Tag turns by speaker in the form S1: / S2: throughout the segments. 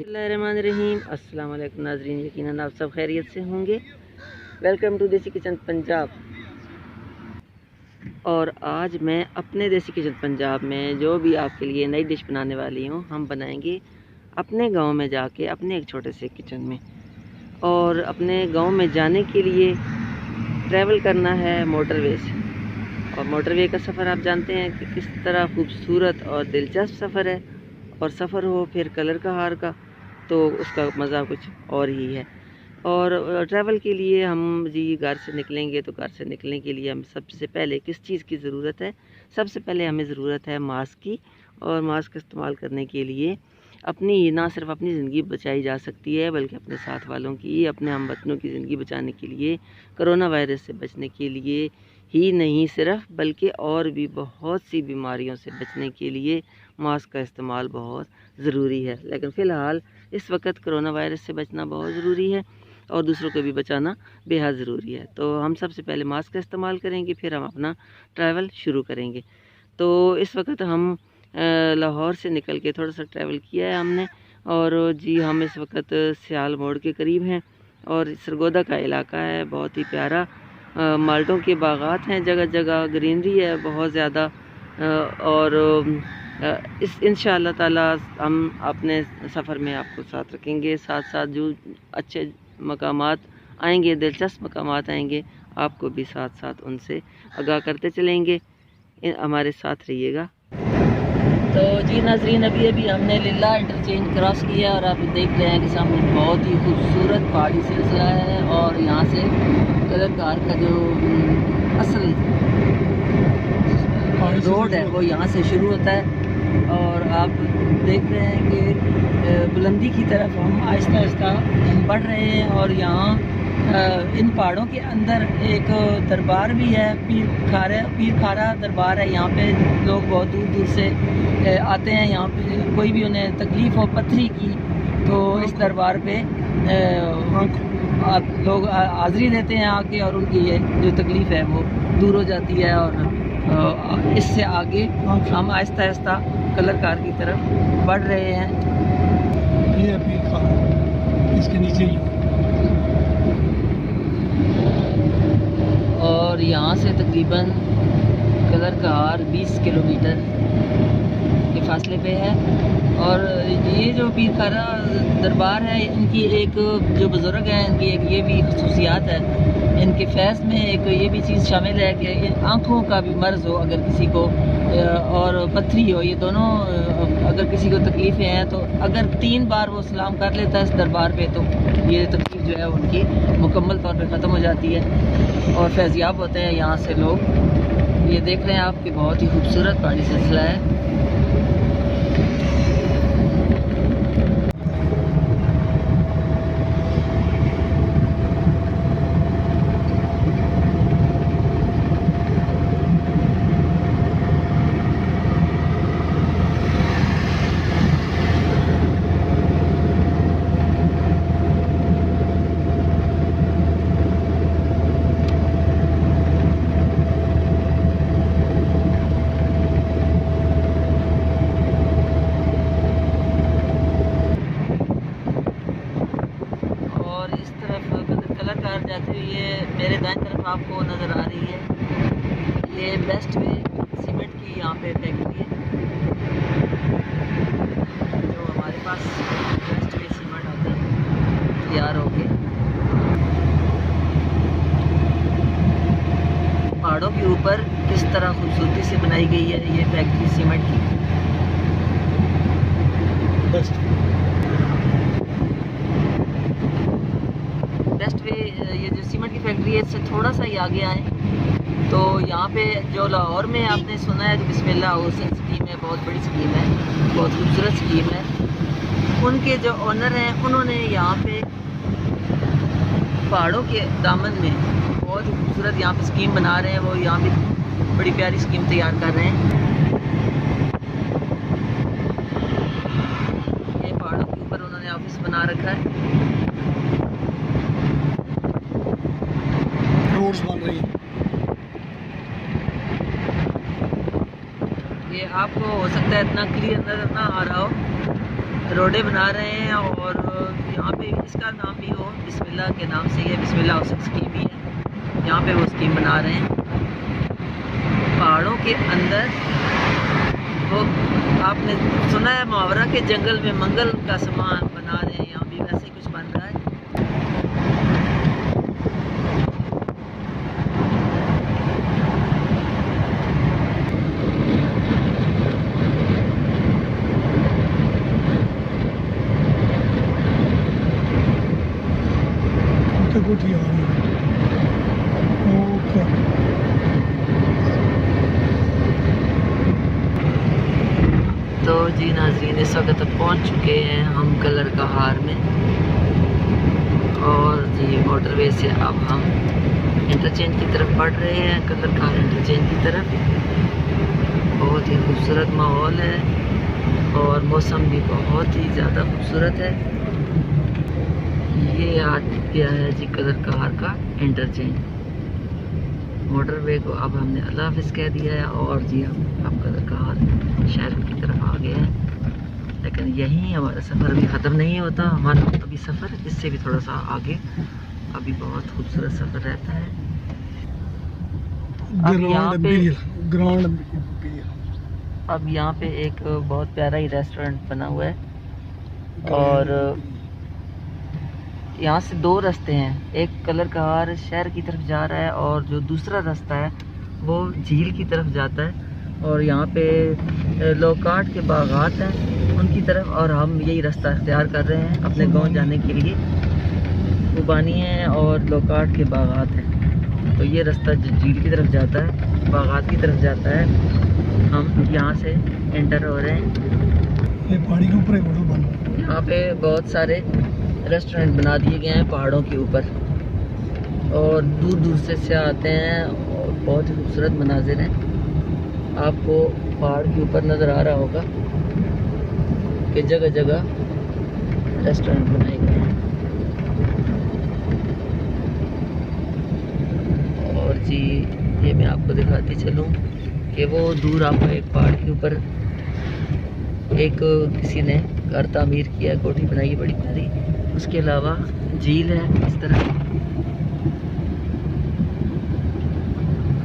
S1: बिस्मिल्लाहिर्रहमानिर्रहीम। अस्सलाम वालेकुम नाज़रीन, यकीनन आप सब खैरियत से होंगे। वेलकम टू देसी किचन पंजाब। और आज मैं अपने देसी किचन पंजाब में जो भी आपके लिए नई डिश बनाने वाली हूँ, हम बनाएंगे अपने गांव में जाके, अपने एक छोटे से किचन में। और अपने गांव में जाने के लिए ट्रैवल करना है मोटरवे से। और मोटरवे का सफ़र आप जानते हैं कि किस तरह खूबसूरत और दिलचस्प सफ़र है। और सफ़र हो फिर कलर का हार का, तो उसका मज़ा कुछ और ही है। और ट्रैवल के लिए हम जी घर से निकलेंगे, तो घर से निकलने के लिए हम सबसे पहले किस चीज़ की ज़रूरत है? सबसे पहले हमें ज़रूरत है मास्क की। और मास्क इस्तेमाल करने के लिए अपनी ना सिर्फ अपनी ज़िंदगी बचाई जा सकती है, बल्कि अपने साथ वालों की, अपने हमवतनों की ज़िंदगी बचाने के लिए, कोरोना वायरस से बचने के लिए ही नहीं सिर्फ, बल्कि और भी बहुत सी बीमारियों से बचने के लिए मास्क का इस्तेमाल बहुत ज़रूरी है। लेकिन फ़िलहाल इस वक्त कोरोना वायरस से बचना बहुत ज़रूरी है और दूसरों को भी बचाना बेहद ज़रूरी है। तो हम सबसे पहले मास्क का इस्तेमाल करेंगे, फिर हम अपना ट्रैवल शुरू करेंगे। तो इस वक्त हम लाहौर से निकल के थोड़ा सा ट्रैवल किया है हमने। और जी हम इस वक्त सियाल मोड़ के करीब हैं और सरगोदा का इलाका है, बहुत ही प्यारा। माल्टों के बागात हैं, जगह जगह ग्रीनरी है बहुत ज़्यादा। और इस इंशाअल्लाह ताला हम अपने सफ़र में आपको साथ रखेंगे। साथ साथ जो अच्छे मकामात आएंगे, दिलचस्प मकामात आएंगे, आपको भी साथ साथ उनसे आगाह करते चलेंगे। हमारे साथ रहिएगा। तो जी नाजरीन, अभी हमने लीला इंटरचेंज क्रॉस किया और आप देख रहे हैं कि सामने बहुत ही खूबसूरत पहाड़ी सिलसिला है। और यहाँ से कलरकार का जो असल रोड है वो यहाँ से शुरू होता है। और आप देख रहे हैं कि बुलंदी की तरफ हम आहिस्ता आहिस्ता बढ़ रहे हैं। और यहाँ इन पहाड़ों के अंदर एक दरबार भी है, पीर खारा दरबार है। यहाँ पे लोग बहुत दूर दूर से आते हैं। यहाँ पे कोई भी उन्हें तकलीफ़ हो पथरी की, तो इस दरबार पे लोग हाज़री देते हैं आके, और उनकी ये जो तकलीफ़ है वो दूर हो जाती है। और इससे आगे हम आहिस्ता आहिस्ता कलरकार की तरफ बढ़ रहे हैं।
S2: ये पीर खारा, इसके नीचे ही।
S1: और यहाँ से तकरीबन कलरकार 20 किलोमीटर के फासले पे है। और ये जो पीर खारा दरबार है, इनकी एक जो बुज़ुर्ग हैं, इनकी एक ये भी खसूसियात है। इनके फैज़ में एक ये भी चीज़ शामिल है कि आँखों का भी मर्ज़ हो अगर किसी को, और पथरी हो, ये दोनों अगर किसी को तकलीफ़ें हैं, तो अगर 3 बार वो सलाम कर लेता है इस दरबार पे, तो ये तकलीफ़ जो है उनकी मुकम्मल तौर पे ख़त्म हो जाती है और फैज़याब होते हैं यहाँ से लोग। ये देख रहे हैं आपकी बहुत ही खूबसूरत पहाड़ी सिलसिला है। कलरकार जाते हुए मेरे दाएं तरफ आपको नज़र आ रही है, ये बेस्ट वे सीमेंट की यहाँ पे फैक्ट्री है। जो हमारे पास बेस्ट वे सीमेंट आता है तैयार होके पहाड़ों के ऊपर किस तरह खूबसूरती से बनाई गई है ये फैक्ट्री सीमेंट की। बेस्ट वे ये जो सीमेंट की फैक्ट्री है, इससे थोड़ा सा ही आगे आए तो यहाँ पे जो लाहौर में आपने सुना है कि बिस्मिल्लाह हाउसिंग स्कीम है, बहुत बड़ी स्कीम है, बहुत खूबसूरत स्कीम है। उनके जो ओनर हैं, उन्होंने यहाँ पे पहाड़ों के दामन में बहुत ही खूबसूरत यहाँ पे स्कीम बना रहे हैं। वो यहाँ पे बड़ी प्यारी स्कीम तैयार कर रहे हैं। ये पहाड़ों के ऊपर उन्होंने ऑफिस बना रखा है।
S2: रोड्स बन रही है।
S1: ये आपको हो सकता है इतना क्लियर नजर ना आ रहा हो, रोडे बना रहे हैं और यहाँ पे इसका नाम भी हो बिस्मिल्लाह के नाम से, ये बिस्मिल्लाह हाउसिंग स्कीम ही है। यहाँ पे वो स्कीम बना रहे हैं पहाड़ों के अंदर। वो आपने सुना है मुहावरा के जंगल में मंगल का सामान बना रहे हैं, यहाँ भी वैसे ही कुछ बन रहा है।
S2: कोठी आ रही है। ओके।
S1: तो जी नाज़रीन, इस वक्त पहुंच चुके हैं हम कलर कहार में और जी मोटरवे से अब हम इंटरचेंज की तरफ बढ़ रहे हैं, कलर कहार इंटरचेंज की तरफ। बहुत ही खूबसूरत माहौल है और मौसम भी बहुत ही ज़्यादा खूबसूरत है। ये आ गया है जी कलर कहार का इंटरचेंज। मोटरवे को अब हमने अल्लाह हाफ़िज़ कह दिया है और जी हम कलर कहार शहर की तरफ आ गए हैं। लेकिन यहीं हमारा सफ़र भी ख़त्म नहीं होता, हमारा अभी सफ़र इससे भी थोड़ा सा आगे अभी बहुत खूबसूरत सफ़र रहता है। अब यहाँ पे एक बहुत प्यारा ही रेस्टोरेंट बना हुआ है और यहाँ से दो रास्ते हैं, एक कलर कहार शहर की तरफ जा रहा है और जो दूसरा रास्ता है वो झील की तरफ जाता है। और यहाँ पे लोकाट के बागात हैं उनकी तरफ, और हम यही रास्ता इख्तियार कर रहे हैं अपने गांव जाने के लिए। खुबानी है और लोकाट के बागात हैं, तो ये रास्ता झील की तरफ जाता है, बागात की तरफ जाता है। हम यहाँ से एंटर हो रहे हैं।
S2: ये पहाड़ी के ऊपर होटल बन,
S1: यहाँ पे बहुत सारे रेस्टोरेंट बना दिए गए हैं पहाड़ों के ऊपर और दूर दूर से आते हैं और बहुत ही खूबसूरत मनाजिर हैं। आपको पहाड़ के ऊपर नज़र आ रहा होगा कि जगह जगह रेस्टोरेंट बनाए गए हैं। और जी ये मैं आपको दिखाती चलूँ कि वो दूर आपको एक पहाड़ के ऊपर एक किसी ने घर तामीर किया, कोठी बनाई है बड़ी प्यारी। उसके अलावा झील है, इस तरह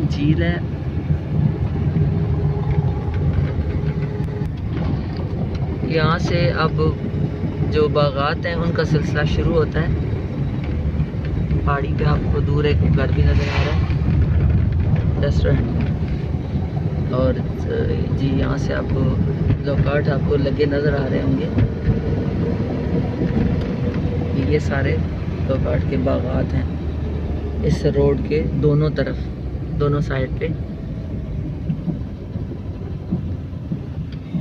S1: झील है। यहाँ से अब जो बागात हैं उनका सिलसिला शुरू होता है। पहाड़ी पे आपको दूर एक घर भी नज़र आ रहा है, रेस्टोरेंट। और जी यहाँ से आपको लोकाट आपको लगे नज़र आ रहे होंगे। ये सारे लोकाट के बागात हैं इस रोड के दोनों तरफ, दोनों साइड पे।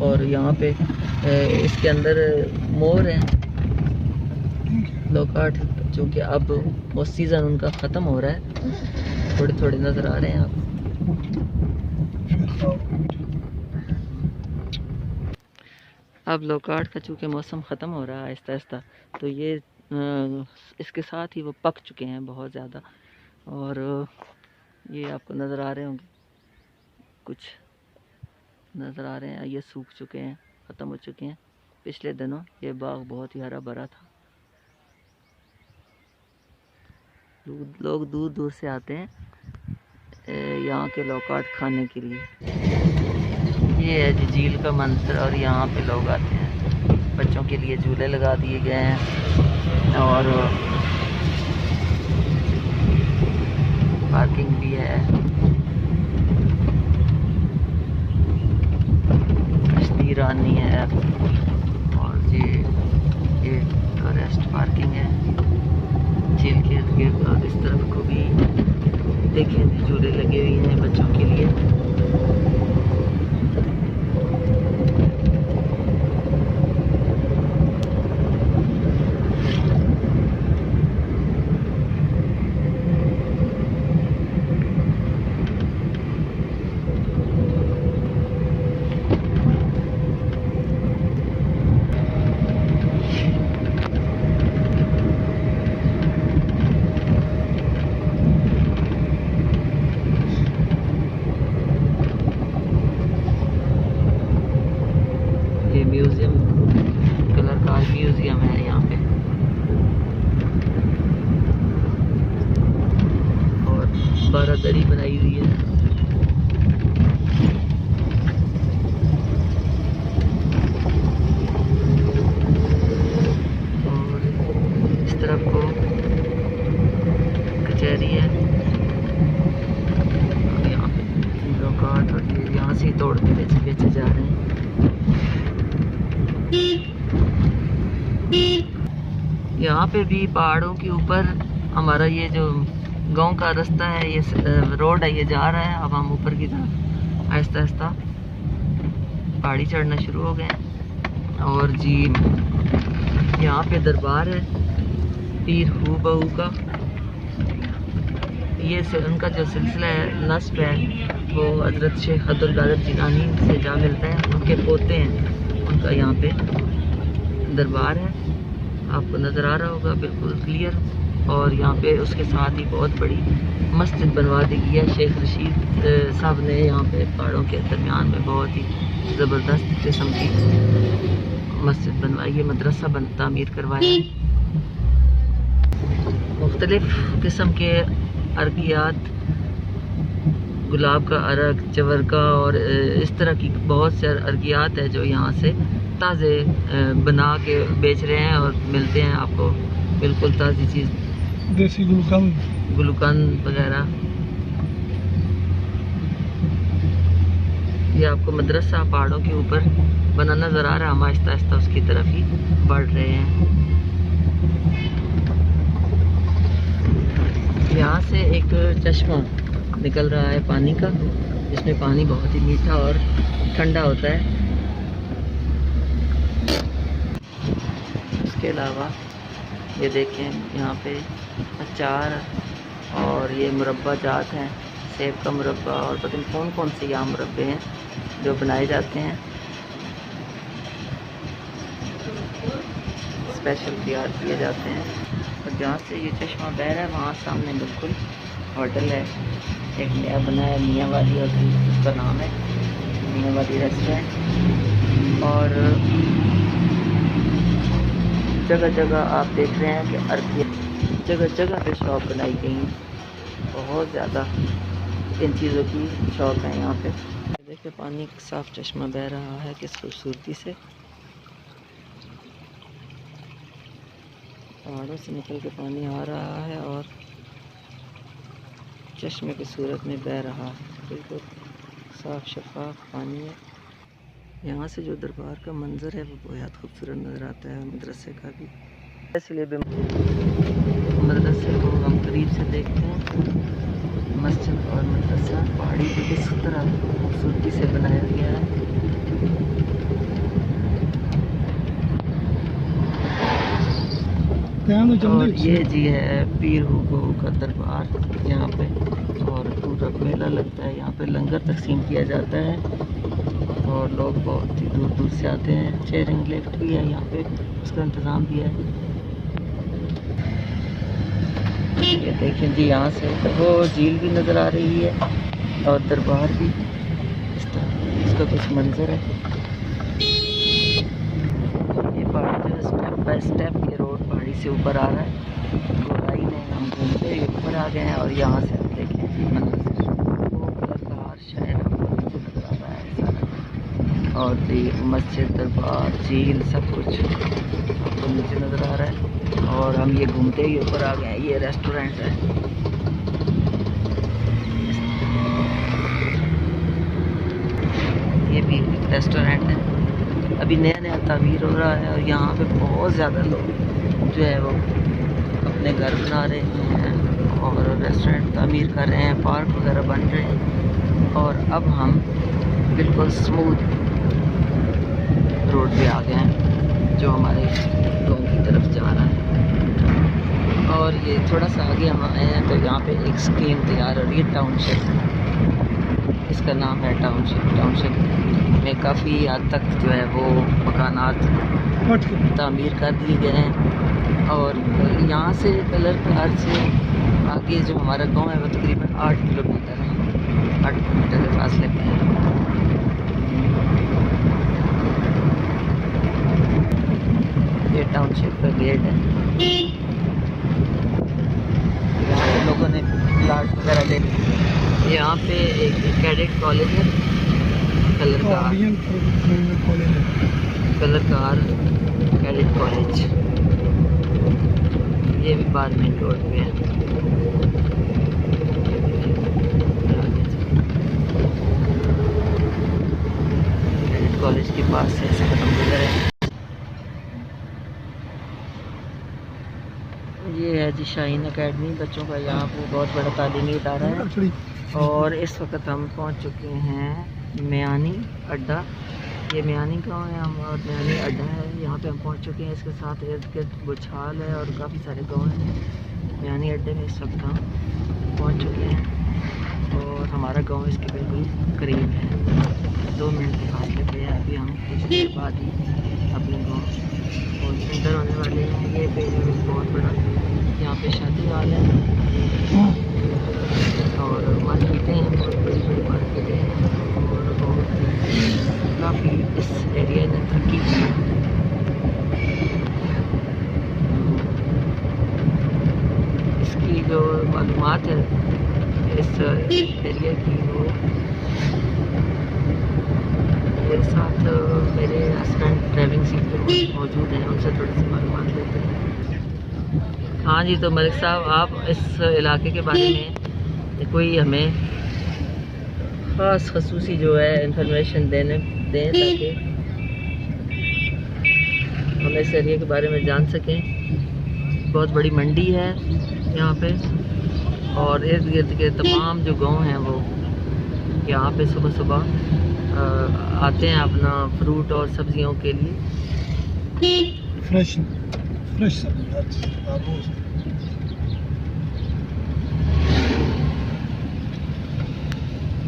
S1: और यहाँ पे इसके अंदर मोर हैं। लोकाट चूँकि अब वो सीज़न उनका ख़त्म हो रहा है, थोड़े थोड़े नज़र आ रहे हैं आप। अब लोकाट का चूँकि मौसम ख़त्म हो रहा है आहिस्ता आहिस्ता, तो ये इसके साथ ही वो पक चुके हैं बहुत ज़्यादा। और ये आपको नज़र आ रहे होंगे, कुछ नज़र आ रहे हैं, ये सूख चुके हैं, ख़त्म हो चुके हैं। पिछले दिनों ये बाग बहुत ही हरा भरा था। लोग दूर दूर से आते हैं यहाँ के लोकाट खाने के लिए। ये है जी झील का मंजर और यहाँ पे लोग आते हैं। बच्चों के लिए झूले लगा दिए गए हैं और पार्किंग भी है। कश्ती रानी है और ये टूरिस्ट पार्किंग है झील के इर्द-गिर्द। और इस तरफ को भी देखें झूले लगे हुए हैं बच्चों के लिए। म्यूज़ियम कलर का म्यूजियम है यहाँ पे, और बारादरी बनाई हुई है। और इस तरफ को कचहरी है, और यहाँ पे लोकाट, और ये यहाँ से तोड़ के बेचे जा रहे हैं। यहाँ पे भी पहाड़ों के ऊपर हमारा ये जो गांव का रास्ता है, ये रोड है, ये जा रहा है। अब हम ऊपर की तरफ आहिस्ता आहिस्ता पहाड़ी चढ़ना शुरू हो गए हैं। और जी यहाँ पे दरबार है पीर हू बहू का। ये उनका जो सिलसिला है नस्ब है वो हजरत शेख अब्दुल कादिर जिलानी से जा मिलता है, उनके पोते हैं। उनका यहाँ पे दरबार है, आपको नज़र आ रहा होगा बिल्कुल क्लियर। और यहाँ पे उसके साथ ही बहुत बड़ी मस्जिद बनवा दी गई है। शेख रशीद साहब ने यहाँ पे पहाड़ों के दरमियान में बहुत ही ज़बरदस्त किस्म की मस्जिद बनवाई है, मदरसा तामीर करवाया है। मुख्तलिफ़ किस्म के अर्कियात, गुलाब का अरक, चवर का, और इस तरह की बहुत से अर्कियात है जो यहाँ से ताज़े बना के बेच रहे हैं और मिलते हैं आपको बिल्कुल ताज़ी चीज़,
S2: देसी
S1: गुलकंद वगैरह। ये आपको मदरसा पहाड़ों के ऊपर बना नज़र आ रहा है। हम आहिस्ता आहिस्ता उसकी तरफ ही बढ़ रहे हैं। यहाँ से एक चश्मा निकल रहा है पानी का, जिसमें पानी बहुत ही मीठा और ठंडा होता है। इसके अलावा ये देखें यहाँ पे अचार और ये मुरब्बा जात हैं, सेब का मुरब्बा, और पता नहीं कौन कौन से यहाँ मुरब्बे हैं जो बनाए जाते हैं, स्पेशल तैयार किए जाते हैं। और जहाँ से ये चश्मा बह रहा है वहाँ सामने बिल्कुल होटल है, एक नया बना है मियाँ वाली होटल, उसका नाम है मियाँ वाली रेस्टोरेंट। और जगह जगह आप देख रहे हैं कि अर्किया जगह जगह पे शॉप बनाई गई हैं, बहुत ज़्यादा इन चीज़ों की शॉप है यहाँ पे। देखिए पानी साफ चश्मा बह रहा है किस खूबसूरती से, पहाड़ों से निकल के पानी आ रहा है और चश्मे की सूरत में बह रहा है, बिल्कुल साफ शफाफ पानी है। यहाँ से जो दरबार का मंजर है वो बहुत खूबसूरत नज़र आता है, मदरसे का भी, इसलिए भी मदरसे को हम करीब से देखते हैं। मस्जिद और मदरसा पहाड़ी पे किस तरह खूबसूरती से बनाया गया है। और ये जी है पीर हू बहू का दरबार यहाँ पे, और पूरा मेला लगता है यहाँ पे, लंगर तकसीम किया जाता है और लोग बहुत ही दूर दूर से आते हैं। चेयरिंग लिफ्ट भी है यहाँ पे, उसका इंतज़ाम भी है। ये देखें जी यहाँ से वो झील भी नज़र आ रही है और दरबार भी, इस तरह इसका कुछ मंजर है। ये पहाड़ जो स्टेप बाय स्टेप ये रोड पहाड़ी से ऊपर आ रहा है, गोलाई में हम घूमते हुए ऊपर आ गए हैं। और यहाँ से हम देखें मंजर, वो कलर का हर शहर आपको नीचे नजर आ रहा है सारा, और ये मस्जिद, दरबार, झील सब कुछ आपको नीचे नज़र आ रहा है। और हम ये घूमते ही ऊपर आ गए हैं। ये रेस्टोरेंट है, ये भी रेस्टोरेंट है, अभी नया नया तामीर हो रहा है। और यहाँ पे बहुत ज़्यादा लोग जो है वो अपने घर बना रहे हैं और रेस्टोरेंट तामीर कर रहे हैं, पार्क वगैरह बन रहे हैं। और अब हम बिल्कुल स्मूथ रोड पे आ गए हैं जो हमारे गाँव की तरफ जा रहा है। और ये थोड़ा सा आगे हम आए हैं तो यहाँ पे एक स्कीम तैयार हो रही है, टाउनशिप, इसका नाम है टाउनशिप। टाउनशिप में काफ़ी हद तक जो है वो मकानात तामीर कर दिए गए हैं। और यहाँ से कलर कार से आगे जो हमारा गांव है वो तकरीबन 8 किलोमीटर है, 8 किलोमीटर के फासले पे है। टाउनशिप का गेट है। यहाँ पे लोगों ने प्लाट वगैरह ले लिए। यहाँ पे एक कैडेट कॉलेज है, कलरकार कैडेट कॉलेज, ये भी बार मेन रोड पे है। कैडेट कॉलेज के पास से इसका गुजर है। ये है जी शाहीन एकेडमी बच्चों का, यहाँ पे बहुत बड़ा तालीमी इदारा है। और इस वक्त हम पहुँच चुके हैं मियानी अड्डा। ये मियानी गाँव है हम, और मियानी अड्डा है, यहाँ पे हम पहुँच चुके हैं। इसके साथ इर्द गिर्द बुछाल है और काफ़ी सारे गाँव हैं। मियानी अड्डे में इस वक्त हम पहुँच चुके हैं और हमारा गाँव इसके बिल्कुल करीब है, 2 मिनट के फासले पे है। अभी हम कुछ देर बाद ही अपने गाँव और एंटर होने वाले हैं। ये पे बहुत बड़ा यहाँ पे शादी हॉल है और मार्केटें हैं, बहुत बड़ी बड़ी मार्केटें हैं और बहुत काफ़ी इस एरिया ने तरक्की की है। इसकी जो मालूमात है इस एरिया की, वो मेरे साथ मेरे हस्बैंड ड्राइविंग सीट पर मौजूद हैं, उनसे थोड़ी सी मालूमात लेते हैं। हाँ जी, तो मलिक साहब आप इस इलाके के बारे में कोई हमें ख़ास खसूसी जो है इंफॉर्मेशन दें ताकि हम इस एरिया के बारे में जान सकें। बहुत बड़ी मंडी है यहाँ पे और इर्द गिर्द के तमाम जो गांव हैं वो यहाँ पे सुबह सुबह आते हैं अपना फ्रूट और सब्जियों के लिए।
S2: फ्रेश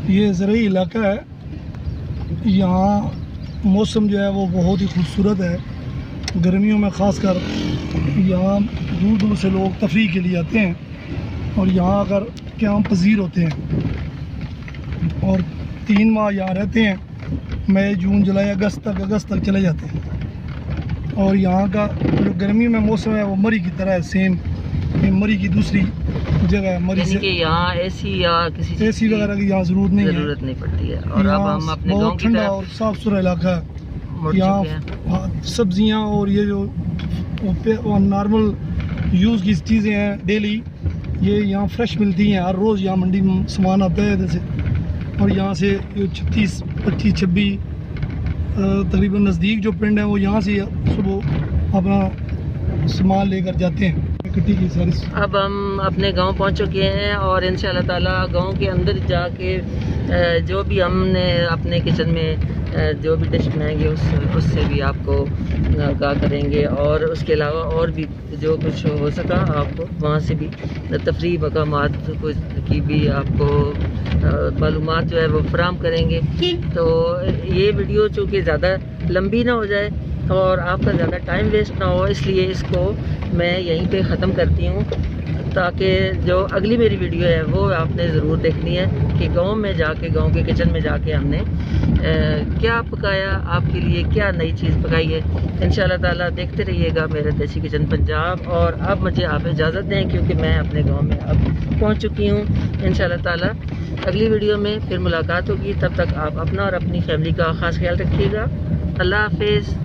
S2: ये ज़रूरी इलाका है। यहाँ मौसम जो है वो बहुत ही खूबसूरत है। गर्मियों में ख़ासकर यहाँ दूर दूर से लोग तफरीह के लिए आते हैं और यहाँ आकर क़याम पज़ीर होते हैं और 3 माह यहाँ रहते हैं। मई, जून, जुलाई, अगस्त तक चले जाते हैं। और यहाँ का जो गर्मी में मौसम है वो मरी की तरह है, सेम मरी की दूसरी जगह है। मरी से
S1: यहाँ एसी या किसी
S2: एसी वगैरह की यहाँ ज़रूरत नहीं
S1: पड़ती है। और अब हम अपने गांव की
S2: ठंडा और साफ़ सुथरा इलाका है। यहाँ सब्जियाँ और ये जो नॉर्मल यूज़ की चीज़ें हैं डेली, ये यहाँ फ्रेश मिलती हैं। हर रोज़ यहाँ मंडी में सामान आता है इधर से, और यहाँ से 36, 25, 26 तकरीबन नज़दीक जो पिंड है वो यहाँ से सुबह अपना सामान लेकर जाते हैं।
S1: अब हम अपने गांव पहुंच चुके हैं और इंशाअल्लाह ताला गांव के अंदर जाके जो भी हमने अपने किचन में जो भी डिश बनाएंगे उससे भी आपको आगाह करेंगे। और उसके अलावा और भी जो कुछ हो सका आपको वहाँ से भी तफरीह मकामात की भी आपको मालूमात जो है वो फराहम करेंगे। तो ये वीडियो चूँकि ज़्यादा लंबी ना हो जाए और आपका ज़्यादा टाइम वेस्ट ना हो, इसलिए इसको मैं यहीं पे ख़त्म करती हूँ, ताकि जो अगली मेरी वीडियो है वो आपने ज़रूर देखनी है कि गांव में जाके, गांव के किचन में जाके हमने क्या पकाया आपके लिए, क्या नई चीज़ पकाई है। इंशाल्लाह ताला देखते रहिएगा मेरा देसी किचन पंजाब। और अब मुझे आप इजाज़त दें क्योंकि मैं अपने गाँव में अब पहुँच चुकी हूँ। इंशाल्लाह ताला अगली वीडियो में फिर मुलाकात होगी। तब तक आप अपना और अपनी फैमिली का ख़ास ख्याल रखिएगा। अल्लाह हाफिज़।